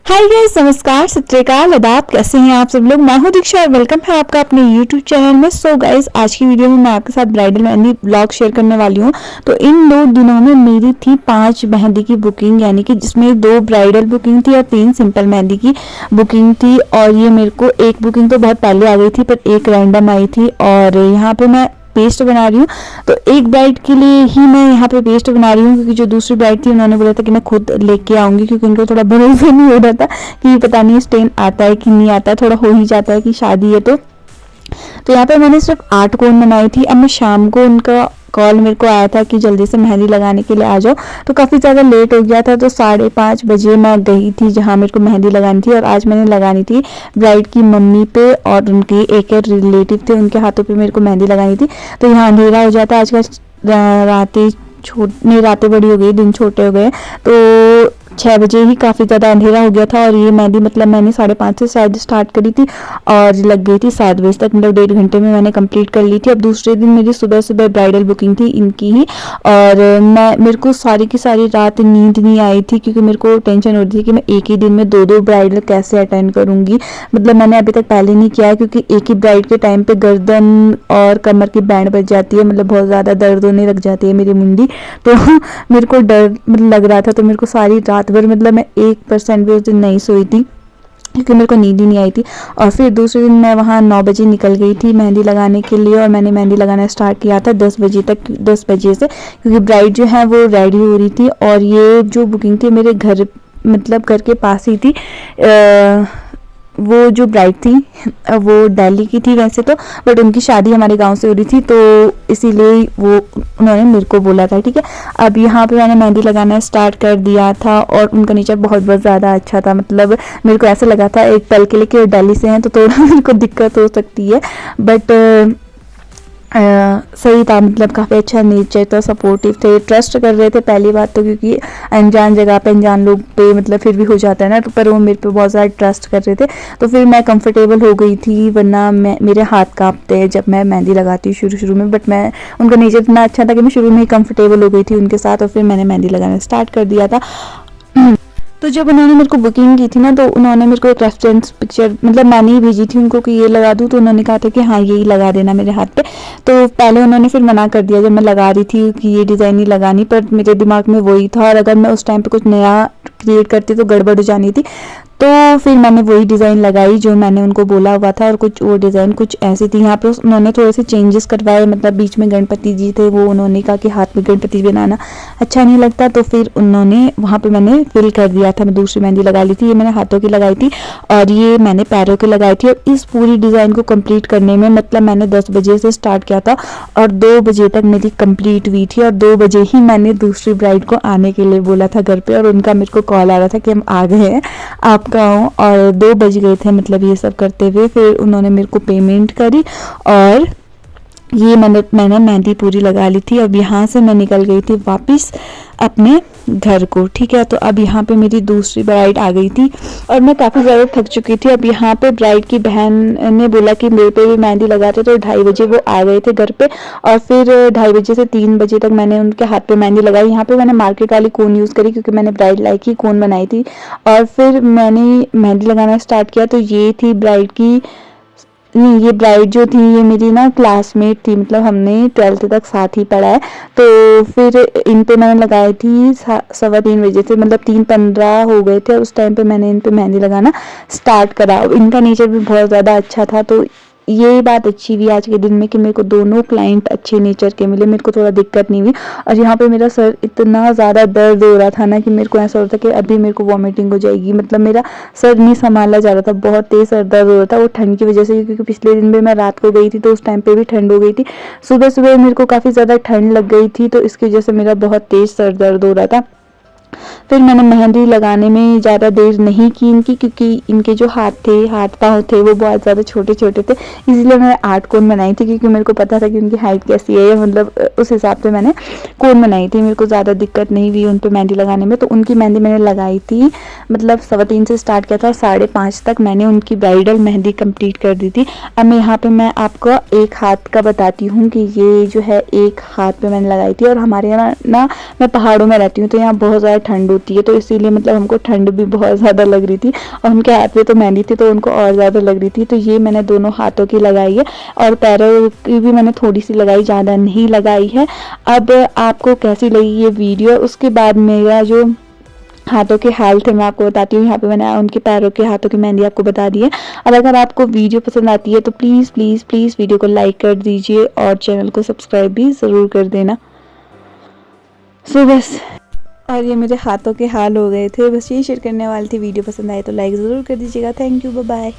Hi guys, नमस्कार, सत श्री अकाल, आदाब। कैसे हैं आप सब लोग। मैं हूं दीक्षा और वेलकम है आपका अपने यूट्यूब चैनल में। सो गाइस, आज की वीडियो में मैं आपके साथ ब्राइडल मेहंदी व्लॉग शेयर करने वाली हूं। तो इन 2 दिनों में मेरी थी 5 मेहंदी की बुकिंग, यानी कि जिसमें 2 ब्राइडल बुकिंग थी और 3 सिंपल मेहंदी की बुकिंग थी। और ये मेरे को एक बुकिंग तो बहुत पहले आ गई थी, पर एक रैंडम आई थी। और यहाँ पे मैं पेस्ट बना रही हूँ, तो एक ब्राइड के लिए ही मैं यहाँ पे पेस्ट बना रही हूँ, क्योंकि जो दूसरी ब्राइड थी उन्होंने बोला था कि मैं खुद लेके आऊंगी, क्योंकि उनको थोड़ा भरोसा नहीं हो रहा था कि पता नहीं स्टेन आता है कि नहीं आता है। थोड़ा हो ही जाता है कि शादी है तो यहाँ पे मैंने सिर्फ 8 कोन बनाई थी। अब मैं शाम को उनका कॉल मेरे को आया था कि जल्दी से मेहंदी लगाने के लिए आ जाओ, तो काफ़ी ज़्यादा लेट हो गया था। तो 5:30 बजे मैं गई थी जहाँ मेरे को मेहंदी लगानी थी। और आज मैंने लगानी थी ब्राइड की मम्मी पे, और उनके एक रिलेटिव थे उनके हाथों पे मेरे को मेहंदी लगानी थी। तो यहाँ अंधेरा हो जाता है आजकल, रातें बड़ी हो गई, दिन छोटे हो गए। तो 6 बजे ही काफ़ी ज़्यादा अंधेरा हो गया था। और ये मेहंदी मतलब मैंने 5:30 से शायद स्टार्ट करी थी और लग गई थी 7 बजे तक, मतलब 1.5 घंटे में मैंने कंप्लीट कर ली थी। अब दूसरे दिन मेरी सुबह सुबह ब्राइडल बुकिंग थी इनकी ही। और मेरे को सारी की सारी रात नींद नहीं आई थी, क्योंकि मेरे को टेंशन हो रही थी कि मैं एक ही दिन में 2-2 ब्राइडल कैसे अटेंड करूँगी। मतलब मैंने अभी तक पहले नहीं किया है, क्योंकि एक ही ब्राइड के टाइम पे गर्दन और कमर की बैंड बज जाती है, मतलब बहुत ज़्यादा दर्द होने लग जाती है मेरी मुंडी। तो मेरे को डर लग रहा था, तो मेरे को सारी रात भर, मतलब मैं 1% भी उस दिन नहीं सोई थी, क्योंकि मेरे को नींद ही नहीं आई थी। और फिर दूसरे दिन मैं वहाँ 9 बजे निकल गई थी मेहंदी लगाने के लिए। और मैंने मेहंदी लगाना स्टार्ट किया था 10 बजे तक, 10 बजे से, क्योंकि ब्राइड जो है वो रेडी हो रही थी। और ये जो बुकिंग थी मेरे घर, मतलब घर के पास ही थी। वो जो ब्राइड थी वो दिल्ली की थी वैसे तो, बट उनकी शादी हमारे गांव से हो रही थी, तो इसीलिए वो उन्होंने मेरे को बोला था। ठीक है, अब यहाँ पे मैंने मेहंदी लगाना स्टार्ट कर दिया था। और उनका नेचर बहुत बहुत ज़्यादा अच्छा था, मतलब मेरे को ऐसा लगा था एक पल के लिए कि वो दिल्ली से हैं तो थोड़ा मेरे को दिक्कत हो सकती है, बट सही था। मतलब काफ़ी अच्छा नेचर था, सपोर्टिव थे, ट्रस्ट कर रहे थे पहली बात तो, क्योंकि अनजान जगह पे अनजान लोग पे मतलब फिर भी हो जाता है ना। तो पर वो मेरे पे बहुत ज़्यादा ट्रस्ट कर रहे थे, तो फिर मैं कंफर्टेबल हो गई थी। वरना मेरे हाथ कांपते हैं जब मैं मेहंदी लगाती हूँ शुरू में, बट मैं उनका नेचर इतना अच्छा था कि मैं शुरू में ही कंफर्टेबल हो गई थी उनके साथ। और फिर मैंने मेहंदी लगाना स्टार्ट कर दिया था। तो जब उन्होंने मेरे को बुकिंग की थी ना, तो उन्होंने मेरे को एक रेफरेंस पिक्चर, मतलब मैंने ही भेजी थी उनको कि ये लगा दूँ, तो उन्होंने कहा था कि हाँ यही लगा देना मेरे हाथ पे। तो पहले उन्होंने फिर मना कर दिया जब मैं लगा रही थी कि ये डिज़ाइन नहीं लगानी, पर मेरे दिमाग में वही था, और अगर मैं उस टाइम पे कुछ नया क्रिएट करती तो गड़बड़ हो जानी थी। तो फिर मैंने वही डिज़ाइन लगाई जो मैंने उनको बोला हुआ था, और कुछ वो डिज़ाइन कुछ ऐसी थी। यहाँ पे उन्होंने थोड़े से चेंजेस करवाए, मतलब बीच में गणपति जी थे, वो उन्होंने कहा कि हाथ में गणपति बनाना अच्छा नहीं लगता, तो फिर उन्होंने वहाँ पे मैंने फिल कर दिया था। मैं दूसरी मेहंदी लगा ली थी, ये मैंने हाथों की लगाई थी और ये मैंने पैरों की लगाई थी। और इस पूरी डिज़ाइन को कंप्लीट करने में, मतलब मैंने 10 बजे से स्टार्ट किया था और 2 बजे तक मेरी कंप्लीट हुई थी। और 2 बजे ही मैंने दूसरी ब्राइड को आने के लिए बोला था घर पे, और उनका मेरे को कॉल आ रहा था कि हम आ गए हैं, आप कहाँ हो। और 2 बज गए थे मतलब ये सब करते हुए। फिर उन्होंने मेरे को पेमेंट करी और ये मैंने मेहंदी पूरी लगा ली थी। अब यहाँ से मैं निकल गई थी वापस अपने घर को। ठीक है, तो अब यहाँ पे मेरी दूसरी ब्राइड आ गई थी और मैं काफ़ी ज़्यादा थक चुकी थी। अब यहाँ पे ब्राइड की बहन ने बोला कि मेरे पे भी मेहंदी लगाते, तो 2:30 बजे वो आ गए थे घर पे। और फिर 2:30 बजे से 3 बजे तक मैंने उनके हाथ पे मेहंदी लगाई। यहाँ पे मैंने मार्केट वाली कोन यूज़ करी, क्योंकि मैंने ब्राइड लाइक ही कोन बनाई थी। और फिर मैंने मेहंदी लगाना स्टार्ट किया। तो ये थी ब्राइड की, ये ब्राइड जो थी ये मेरी ना क्लासमेट थी, मतलब हमने 12th तक साथ ही पढ़ा है। तो फिर इन पे मैंने लगाई थी 3:15 बजे से, मतलब 3:15 हो गए थे उस टाइम पे मैंने इन पे मेहंदी लगाना स्टार्ट करा। इनका नेचर भी बहुत ज़्यादा अच्छा था, तो ये बात अच्छी हुई आज के दिन में कि मेरे को दोनों क्लाइंट अच्छे नेचर के मिले, मेरे को थोड़ा दिक्कत नहीं हुई। और यहाँ पे मेरा सर इतना ज़्यादा दर्द हो रहा था ना कि मेरे को ऐसा हो रहा था कि अभी मेरे को वॉमिटिंग हो जाएगी, मतलब मेरा सर नहीं संभाला जा रहा था, बहुत तेज़ सर दर्द हो रहा था। वो ठंड की वजह से, क्योंकि पिछले दिन भी मैं रात को गई थी तो उस टाइम पे भी ठंड हो गई थी। सुबह सुबह मेरे को काफ़ी ज़्यादा ठंड लग गई थी, तो इसकी वजह से मेरा बहुत तेज़ सर दर्द हो रहा था। फिर मैंने मेहंदी लगाने में ज़्यादा देर नहीं की इनकी, क्योंकि इनके जो हाथ पाँव थे वो बहुत ज़्यादा छोटे छोटे थे, इसलिए मैंने 8 कोन बनाई थी, क्योंकि मेरे को पता था कि उनकी हाइट कैसी है, मतलब उस हिसाब से मैंने कोन बनाई थी। मेरे को ज़्यादा दिक्कत नहीं हुई उन पर मेहंदी लगाने में। तो उनकी मेहंदी मैंने लगाई थी, मतलब 3:15 से स्टार्ट किया था और 5:30 तक मैंने उनकी ब्राइडल मेहंदी कंप्लीट कर दी थी। अब यहाँ पे मैं आपको एक हाथ का बताती हूँ कि ये जो है एक हाथ पे मैंने लगाई थी। और हमारे यहाँ ना, मैं पहाड़ों में रहती हूँ तो यहाँ बहुत ज़्यादा ठंड होती है, तो इसीलिए मतलब हमको ठंड भी बहुत ज़्यादा लग रही थी और उनके हाथ पे तो मेहंदी थी तो उनको और ज़्यादा लग रही थी। तो ये मैंने दोनों हाथों की लगाई है और पैरों की भी मैंने थोड़ी सी लगाई, ज़्यादा नहीं लगाई है। अब आपको कैसी लगी ये वीडियो, उसके बाद मेरा जो हाथों के हाल थे मैं आपको बताती हूँ। यहाँ पे मैंने उनके पैरों के हाथों की मेहंदी आपको बता दी है। और अगर आपको वीडियो पसंद आती है तो प्लीज़ प्लीज़ प्लीज़ वीडियो को लाइक कर दीजिए और चैनल को सब्सक्राइब भी ज़रूर कर देना। सो बस, और ये मेरे हाथों के हाल हो गए थे, बस यही शेयर करने वाली थी। वीडियो पसंद आए तो लाइक ज़रूर कर दीजिएगा। Thank you, bye bye.